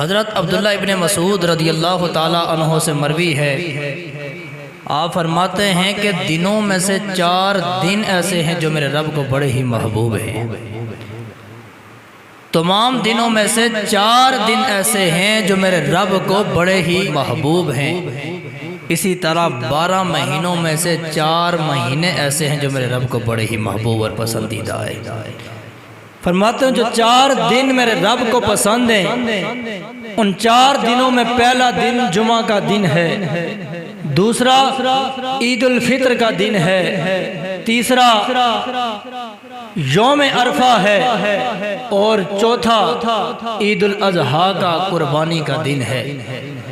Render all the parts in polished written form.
حضرت عبداللہ ابن مسعود رضی اللہ تعالیٰ عنہ سے مروی ہے، آپ فرماتے ہیں کہ دنوں میں سے 4 دن ایسے ہیں جو میرے رب کو بڑے ہی محبوب ہیں۔ تمام دنوں میں سے 4 دن ایسے ہیں جو میرے رب کو بڑے ہی محبوب ہیں۔ اسی طرح 12 مہینوں میں سے 4 مہینے ایسے ہیں جو میرے رب کو بڑے ہی محبوب اور پسندیدہ ہے۔ فرماتے ہیں جو 4 دن میرے رب کو پسند ہیں، ان 4 دنوں میں پہلا دن جمعہ کا دن ہے، دوسرا عید الفطر کا دن ہے، تیسرا یوم عرفہ ہے، اور چوتھا عید الاضحیٰ کا قربانی کا دن ہے۔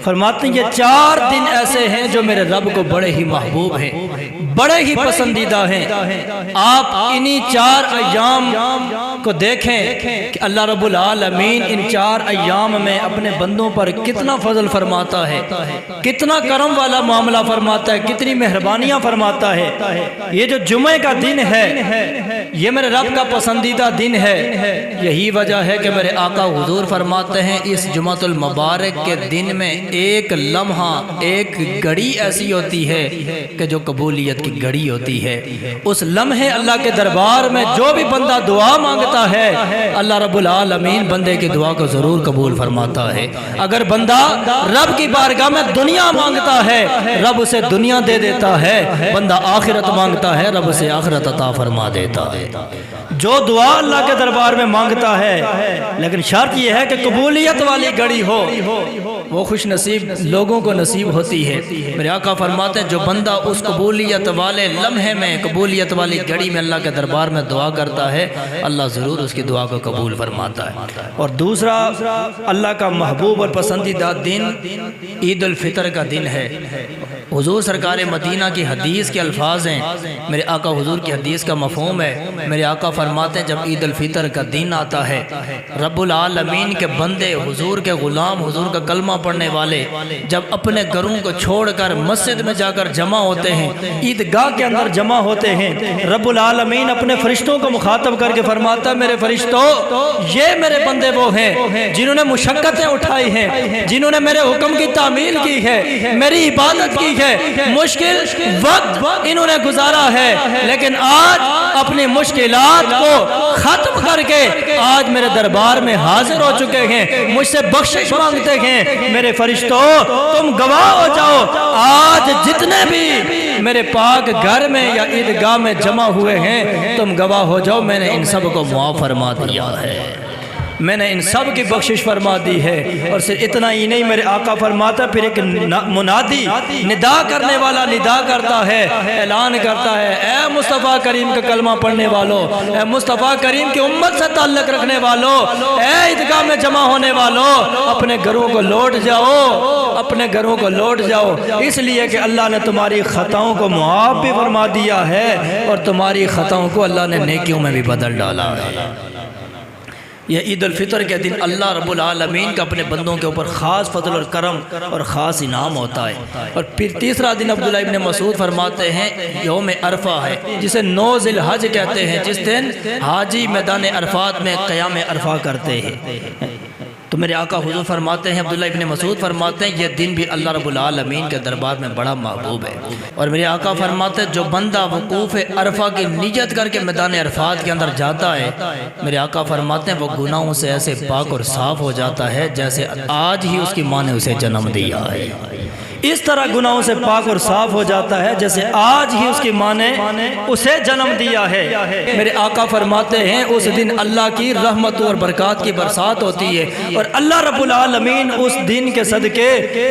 فرماتے ہیں یہ 4 دن ایسے ہیں جو میرے رب کو بڑے ہی محبوب ہیں، بڑے ہی پسندیدہ ہیں۔ آپ انہی 4 ایام کو دیکھیں کہ اللہ رب العالمین ان 4 ایام میں اپنے بندوں پر کتنا فضل فرماتا ہے، کتنا کرم والا معاملہ فرماتا ہے، کتنی مہربانیاں فرماتا ہے۔ یہ جو جمعہ کا دن ہے یہ میرے رب کا پسندیدہ دن ہے۔ یہی وجہ ہے کہ میرے آقا حضور فرماتے ہیں اس جمعہ المبارک کے دن میں ایک لمحہ، ایک گھڑی ایسی ہوتی ہے کہ جو قبولیت کی گھڑی ہوتی ہے۔ اس لمحے اللہ کے دربار میں جو بھی بندہ دعا مانگتا ہے اللہ رب العالمین بندے کی دعا کو ضرور قبول فرماتا ہے۔ اگر بندہ رب کی بارگاہ میں دنیا مانگتا ہے رب اسے دنیا دے دیتا ہے، بندہ آخرت مانگتا ہے رب اسے آخرت عطا فرما دیتا ہے۔ جو دعا اللہ کے دربار میں مانگتا ہے، لیکن شرط یہ ہے کہ قبولیت والی گھڑی ہو، وہ خوش نصیب لوگوں کو نصیب ہوتی ہے۔ میرے آقا فرماتے ہیں جو بندہ اس قبولیت والے لمحے میں، قبولیت والی گھڑی میں اللہ کے دربار میں دعا کرتا ہے اللہ ضرور اس کی دعا کو قبول فرماتا ہے۔ اور دوسرا اللہ کا محبوب اور پسندیدہ دن عید الفطر کا دن ہے۔ حضور سرکار مدینہ کی حدیث کے الفاظ ہیں، میرے آقا حضور کی حدیث کا مفہوم ہے۔ میرے آقا فرماتے ہیں جب عید الفطر کا دن آتا ہے رب العالمین کے بندے، حضور کے غلام، حضور کا کلمہ پڑھنے والے جب اپنے گھروں کو چھوڑ کر مسجد میں جا کر جمع ہوتے ہیں، عیدگاہ کے اندر جمع ہوتے ہیں، رب العالمین اپنے فرشتوں کو مخاطب کر کے فرماتا ہے میرے فرشتوں یہ میرے بندے وہ ہیں جنہوں نے مشقتیں اٹھائی ہیں، جنہوں نے میرے حکم کی تعمیل کی ہے، میری عبادت کی ہے، مشکل وقت انہوں نے گزارا ہے، لیکن آج اپنی مشکلات کو ختم کر کے آج میرے دربار میں حاضر ہو چکے ہیں، مجھ سے بخشش مانگتے ہیں۔ میرے فرشتوں تم گواہ ہو جاؤ، آج جتنے بھی میرے پاک گھر میں یا عیدگاہ میں جمع ہوئے ہیں تم گواہ ہو جاؤ میں نے ان سب کو معاف فرما دیا ہے، میں نے ان سب کی بخشش فرما دی ہے۔ اور صرف اتنا ہی نہیں، میرے آقا فرماتا پھر ایک منادی ندا کرنے والا ندا کرتا ہے، اعلان کرتا ہے اے مصطفیٰ کریم کا کلمہ پڑھنے والوں، اے مصطفیٰ کریم کی امت سے تعلق رکھنے والوں، اے عیدگاہ میں جمع ہونے والوں، اپنے گھروں کو لوٹ جاؤ، اپنے گھروں کو لوٹ جاؤ، اس لیے کہ اللہ نے تمہاری خطاؤں کو معاف بھی فرما دیا ہے اور تمہاری خطاؤں کو اللہ نے نیکیوں میں بھی بدل ڈالا ہے۔ یہ عید الفطر کے دن اللہ رب العالمین کا اپنے بندوں کے اوپر خاص فضل اور کرم اور خاص انعام ہوتا ہے۔ اور پھر تیسرا دن عبداللہ ابن مسعود فرماتے ہیں یوم عرفہ ہے، جسے 9 ذی الحج کہتے ہیں، جس دن حاجی میدان عرفات میں قیام عرفہ کرتے ہیں۔ تو میرے آقا حضور فرماتے ہیں، عبداللہ ابن مسعود فرماتے ہیں یہ دن بھی اللہ رب العالمین کے دربار میں بڑا محبوب ہے۔ اور میرے آقا فرماتے ہیں جو بندہ وقوف عرفہ کی نیت کر کے میدان عرفات کے اندر جاتا ہے، میرے آقا فرماتے ہیں وہ گناہوں سے ایسے پاک اور صاف ہو جاتا ہے جیسے آج ہی اس کی ماں نے اسے جنم دیا ہے۔ اس طرح گناہوں سے پاک اور صاف ہو جاتا ہے جیسے آج ہی اس کی ماں نے اسے جنم دیا ہے۔ میرے آقا فرماتے ہیں اس دن اللہ کی رحمت اور برکات کی برسات ہوتی ہے اور اللہ رب العالمین اس دن کے صدقے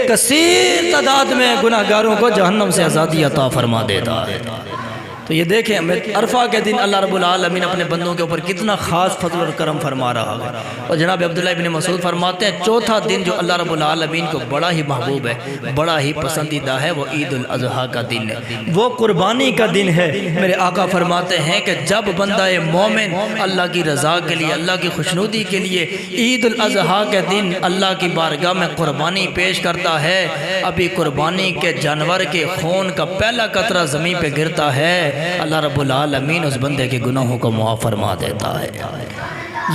کثیر تعداد میں گناہگاروں کو جہنم سے آزادی عطا فرما دیتا ہے۔ تو یہ دیکھیں عرفہ کے دن اللہ رب العالمین اپنے بندوں کے اوپر کتنا خاص فضل اور کرم فرما رہا ہے۔ اور جناب عبداللہ ابن مسعود فرماتے ہیں چوتھا دن جو اللہ رب العالمین کو بڑا ہی محبوب ہے، بڑا ہی پسندیدہ ہے، وہ عید الاضحیٰ کا دن ہے، وہ قربانی کا دن ہے۔ میرے آقا فرماتے ہیں کہ جب بندہ مومن اللہ کی رضا کے لیے، اللہ کی خوشنودی کے لیے عید الاضحیٰ کے دن اللہ کی بارگاہ میں قربانی پیش کرتا ہے، ابھی قربانی کے جانور کے خون کا پہلا قطرہ زمین پہ گرتا ہے، اللہ رب العالمین اس بندے کے گناہوں کو معاف فرما دیتا ہے۔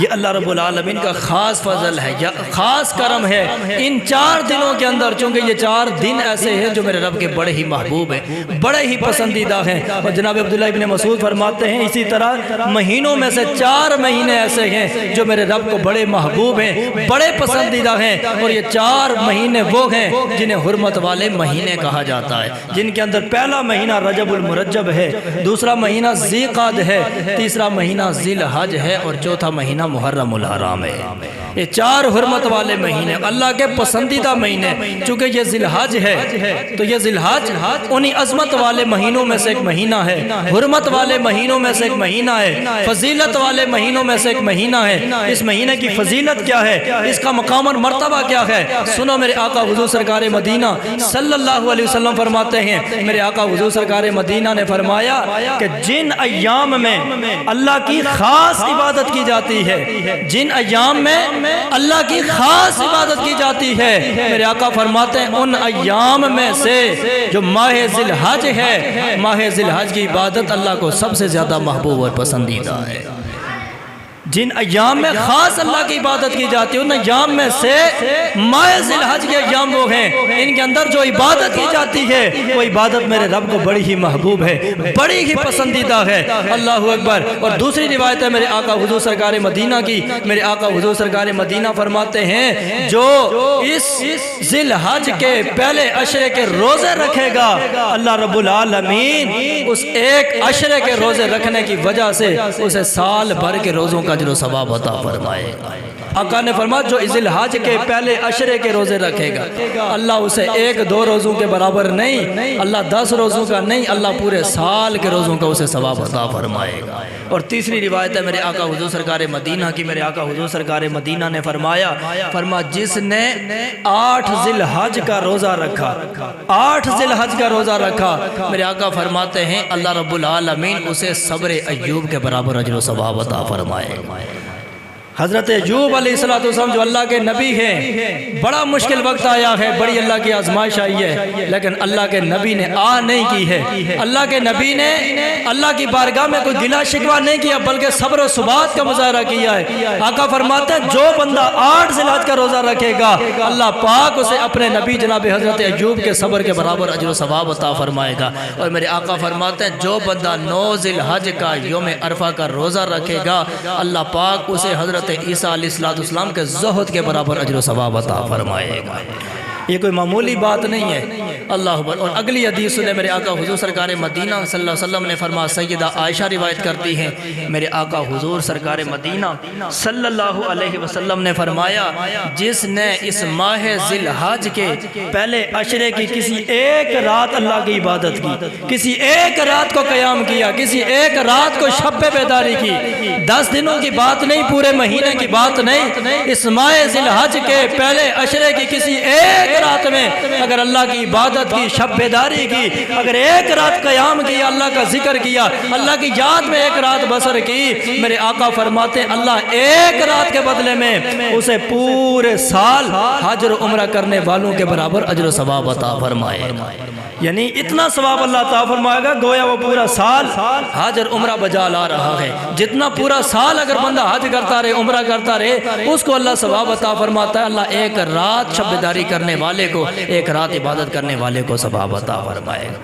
یہ اللہ رب العالمین کا خاص فضل ہے یا خاص کرم ہے ان 4 دنوں کے اندر، چونکہ یہ 4 دن ایسے ہیں جو میرے رب کے بڑے ہی محبوب ہیں، بڑے ہی پسندیدہ ہیں۔ اور جناب عبداللہ ابن مسعود فرماتے ہیں اسی طرح مہینوں میں سے 4 مہینے ایسے ہیں جو میرے رب کو بڑے محبوب ہیں، بڑے پسندیدہ ہیں، اور یہ 4 مہینے وہ ہیں جنہیں حرمت والے مہینے کہا جاتا ہے، جن کے اندر پہلا مہینہ رجب المرجب ہے، دوسرا مہینہ ذی قعد ہے، تیسرا مہینہ ذی الحج ہے، اور چوتھا مہینہ محرم الحرام ہے۔ یہ 4 حرمت والے مہینے، اللہ کے پسندیدہ مہینے۔ چونکہ یہ ذی الحج ہے تو یہ ذی الحج انہی عظمت والے مہینوں میں سے ایک مہینہ ہے، حرمت والے مہینوں میں سے ایک مہینہ ہے، فضیلت والے مہینوں میں سے ایک مہینہ ہے۔ اس مہینے کی فضیلت کیا ہے، اس کا مقام اور مرتبہ کیا ہے، سنو۔ میرے آقا حضور سرکار مدینہ صلی اللہ علیہ وسلم فرماتے ہیں، میرے آقا حضور سرکار مدینہ نے فرمایا کہ جن ایام میں اللہ کی خاص عبادت کی جاتی ہے، جن ایام میں اللہ کی خاص عبادت کی جاتی ہے، میرے آقا فرماتے ہیں ان ایام میں سے جو ماہ ذی الحج ہے، ماہ ذی الحج کی عبادت اللہ کو سب سے زیادہ محبوب اور پسندیدہ ہے۔ جن ایام میں خاص اللہ کی عبادت کی جاتی ہے ان ایام میں سے ماہ ذی الحج کے ایام وہ ہیں ان کے اندر جو عبادت کی جاتی ہے وہ عبادت میرے رب کو بڑی ہی محبوب ہے، بڑی ہی پسندیدہ ہے۔ اللہ اکبر۔ اور دوسری روایت ہے میرے آقا حضور سرکار مدینہ کی، میرے آقا حضور سرکار مدینہ فرماتے ہیں جو اس ذی الحج کے پہلے عشرے کے روزے رکھے گا، اللہ رب العالمین اس ایک عشرے کے روزے رکھنے کی وجہ سے اسے سال بھر کے روزوں کا اجر و ثواب عطا فرمائے گا۔ آقا نے فرمایا جو ذی الحج کے پہلے عشرے کے روزے رکھے گا، اللہ اسے 1-2 روزوں کے برابر نہیں، اللہ 10 روزوں کا نہیں، اللہ پورے سال کے روزوں کا اسے ثواب عطا فرمائے گا۔ اور تیسری روایت ہے میرے آقا حضور سرکار مدینہ کی، میرے آقا حضور سرکار مدینہ نے فرمایا جس نے 8 ذی الحج کا روزہ رکھا، 8 ذی الحج کا روزہ رکھا، میرے آقا فرماتے ہیں اللہ رب العالمین اسے صبر ایوب کے برابر اجر و ثواب عطا فرمائے گا۔ حضرت ایوب علیہ السلام جو اللہ کے نبی ہیں، بڑا مشکل وقت آیا ہے، بڑی اللہ کی آزمائش آئی ہے، لیکن اللہ کے نبی نے نہیں کی ہے، اللہ کے نبی نے اللہ کی بارگاہ میں کوئی گلہ شکوہ نہیں کیا بلکہ صبر و ثبات کا مظاہرہ کیا ہے۔ آقا فرماتے ہیں جو بندہ 8 ذی الحج کا روزہ رکھے گا اللہ پاک اسے اپنے نبی جناب حضرت ایوب کے صبر کے برابر اجر و ثواب عطا فرمائے گا۔ اور میرے آقا فرماتے ہیں جو بندہ 9 ذی الحج کا یوم عرفہ کا روزہ رکھے گا اللہ پاک اسے حضرت عیسیٰ علیہ السلام کے زہد کے برابر اجر و ثواب عطا فرمائے گا۔ یہ کوئی معمولی بات نہیں ہے۔ اللہ اکبر۔ اور اگلی حدیث نے میرے آقا حضور سرکار مدینہ صلی اللہ علیہ وسلم نے فرمایا، سیدہ عائشہ روایت کرتی ہیں، میرے آقا حضور سرکار مدینہ صلی اللہ علیہ وسلم نے فرمایا جس نے اس ماہ ذی الحج کے پہلے عشرے کی کسی ایک رات اللہ کی عبادت کی، کسی ایک رات کو قیام کیا، کسی ایک رات کو شب بیداری کی، 10 دنوں کی بات نہیں، پورے مہینے کی بات نہیں، اس ماہ ذی الحج کے پہلے عشرے کی کسی ایک رات میں اگر اللہ کی عبادت کی، شب بیداری کی، اگر ایک رات قیام کیا، اللہ کا ذکر کیا، اللہ کی یاد میں ایک رات بسر کی، میرے آقا فرماتے ہیں اللہ ایک رات کے بدلے میں اسے پورے سال حج اور عمرہ کرنے والوں کے برابر اجر و ثواب عطا فرمائے گا۔ یعنی اتنا ثواب اللہ عطا فرمائے گا گویا وہ پورا سال حج اور عمرہ بجا لا رہا ہے۔ جتنا پورا سال اگر بندہ حج کرتا رہے، عمرہ کرتا رہے، اس کو اللہ ثواب عطا فرماتا ہے۔ اللہ ایک رات شب بیداری کرنے والے کو، ایک رات عبادت کرنے والے کو ثواب عطا فرمائے گا۔